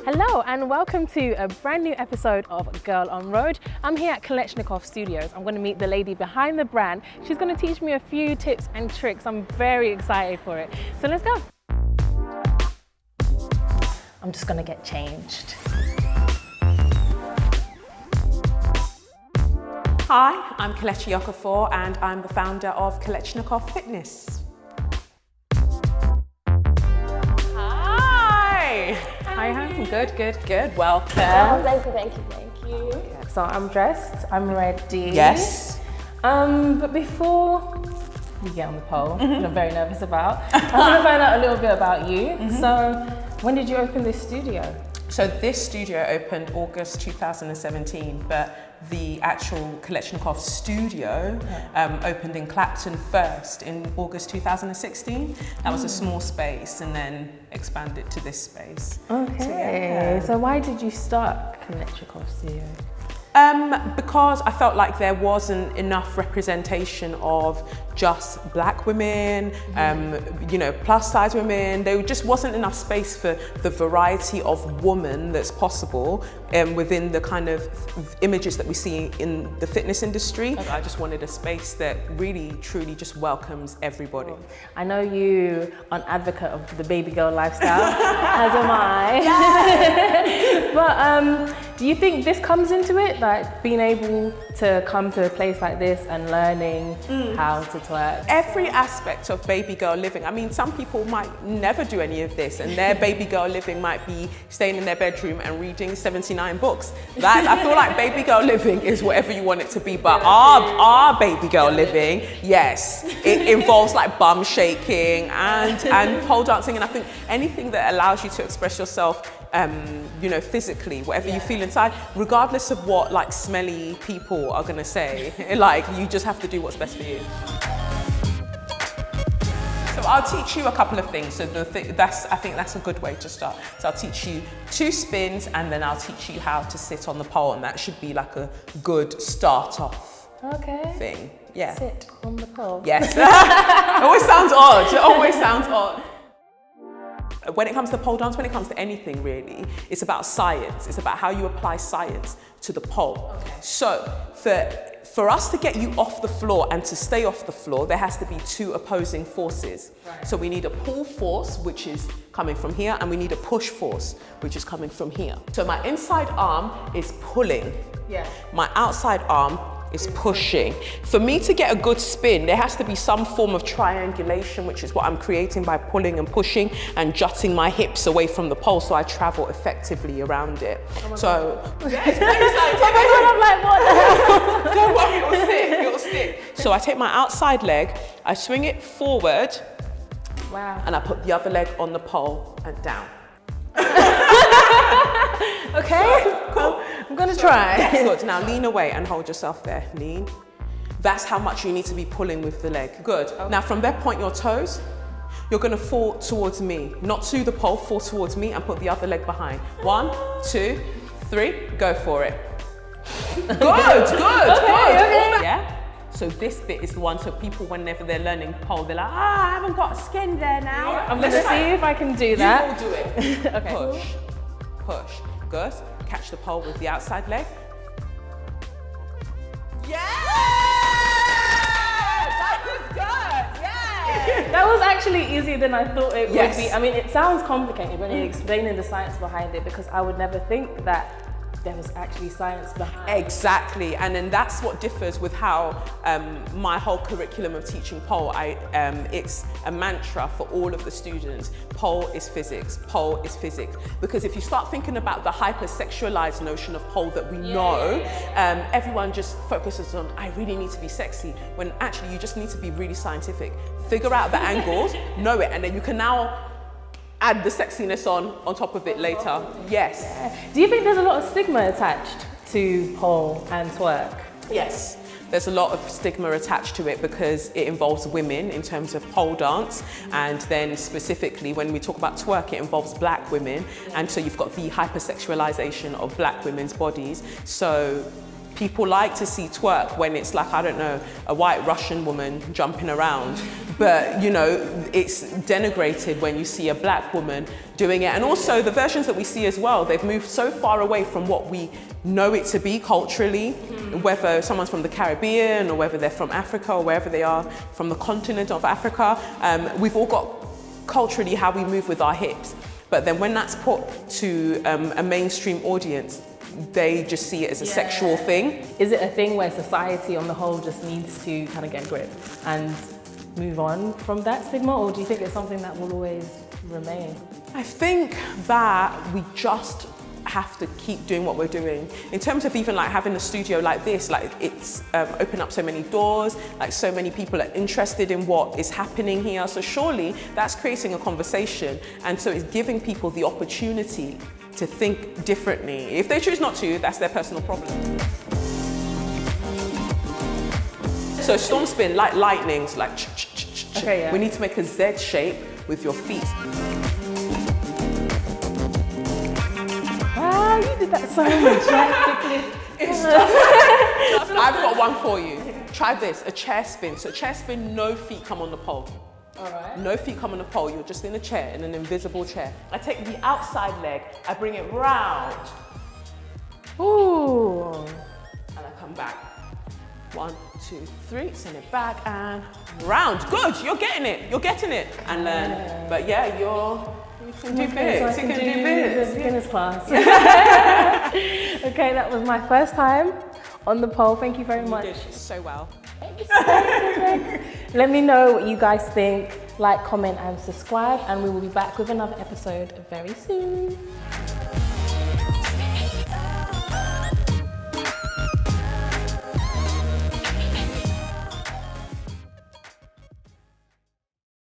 Hello and welcome to a brand new episode of Girl on Road. I'm here at Kelechnekoff Studios. I'm going to meet the lady behind the brand. She's going to teach me a few tips and tricks. I'm very excited for it. So let's go. I'm just going to get changed. Hi, I'm Kelechi Okafor and I'm the founder of Kelechnekoff Fitness. Hi! Hi, good. Welcome. Oh, thank you. Okay. So I'm dressed, I'm ready. Yes. But before we get on the pole, which I'm very nervous about, I want to find out a little bit about you. So when did you open this studio? So this studio opened August 2017, but the actual Kelechnekoff Studio opened in Clapton first in August 2016. That was a small space and then expanded to this space. Okay, so why did you start Kelechnekoff Studio? Because I felt like there wasn't enough representation of just black women, plus size women. There just wasn't enough space for the variety of woman that's possible within the kind of images that we see in the fitness industry. Okay. I just wanted a space that really, truly just welcomes everybody. I know you are an advocate of the baby girl lifestyle, as am I. Yes. But do you think this comes into it? Like being able to come to a place like this and learning how to twerk? Every aspect of baby girl living. I mean, some people might never do any of this and their baby girl living might be staying in their bedroom and reading 79 books. That, I feel like baby girl living is whatever you want it to be, but our baby girl living, yes, it involves like bum shaking and pole dancing, and I think anything that allows you to express yourself physically, whatever you feel inside, regardless of what like smelly people are gonna say, like you just have to do what's best for you. So I'll teach you a couple of things. So I think that's a good way to start. So I'll teach you 2 spins and then I'll teach you how to sit on the pole, and that should be like a good start off thing. Yeah. Sit on the pole. Yes. It always sounds odd. It always sounds odd. When it comes to pole dance, when it comes to anything really, it's about science. It's about how you apply science to the pole. Okay. So for us to get you off the floor and to stay off the floor, there has to be 2 opposing forces. Right. So we need a pull force, which is coming from here, and we need a push force, which is coming from here. So my inside arm is pulling. Yeah. My outside arm is pushing. For me to get a good spin, there has to be some form of triangulation, which is what I'm creating by pulling and pushing and jutting my hips away from the pole so I travel effectively around it. Yeah, it's very scientific. I'm like, what the hell? Don't worry, it'll stick. So I take my outside leg, I swing it forward, and I put the other leg on the pole and down. Okay, so, cool. I'm gonna try. Yes, good. Now lean away and hold yourself there. Lean. That's how much you need to be pulling with the leg. Good. Okay. Now from there, point your toes. You're gonna fall towards me, not to the pole, fall towards me and put the other leg behind. 1, 2, 3, go for it. Good. Okay. Yeah? So this bit is the one, so people, whenever they're learning pole, they're like, I haven't got skin there now. Yeah, I'm gonna see if I can do that. You will do it. Okay. Push. Good. Catch the pole with the outside leg. Yeah! That was good. Yeah! That was actually easier than I thought it would be. I mean, it sounds complicated when you're explaining the science behind it, because I would never think that there was actually science behind it. Exactly, and then that's what differs with how my whole curriculum of teaching pole, it's a mantra for all of the students. Pole is physics, pole is physics. Because if you start thinking about the hypersexualized notion of pole that we know, everyone just focuses on, I really need to be sexy, when actually you just need to be really scientific. Figure out the angles, know it, and then you can now add the sexiness on top of it later. Yes. Yeah. Do you think there's a lot of stigma attached to pole and twerk? Yes. There's a lot of stigma attached to it because it involves women in terms of pole dance, and then specifically when we talk about twerk, it involves black women, and so you've got the hypersexualization of black women's bodies. So people like to see twerk when it's like, I don't know, a white Russian woman jumping around. but you know, it's denigrated when you see a black woman doing it. And also the versions that we see as well, they've moved so far away from what we know it to be culturally, whether someone's from the Caribbean or whether they're from Africa or wherever they are from the continent of Africa. We've all got culturally how we move with our hips. But then when that's put to a mainstream audience, they just see it as a sexual thing. Is it a thing where society on the whole just needs to kind of get a grip and move on from that stigma, or do you think it's something that will always remain? I think that we just have to keep doing what we're doing. In terms of even like having a studio like this, like it's opened up so many doors, like so many people are interested in what is happening here. So surely that's creating a conversation. And so it's giving people the opportunity to think differently. If they choose not to, that's their personal problem. So storm spin, like lightnings, like Okay, yeah. We need to make a Z shape with your feet. Wow, you did that so majestically. It's just, I've got one for you. Try this, a chair spin. So chair spin, no feet come on the pole. All right. No feet come on the pole, you're just in a chair, in an invisible chair. I take the outside leg, I bring it round. Ooh. And I come back. 1, 2, 3, send it back and round. Good, you're getting it, and learn. But yeah, you can do bits, So you can do bits. Beginner's class. Okay, that was my first time on the pole. Thank you very much. You did so well. Let me know what you guys think. Like, comment, and subscribe, and we will be back with another episode very soon.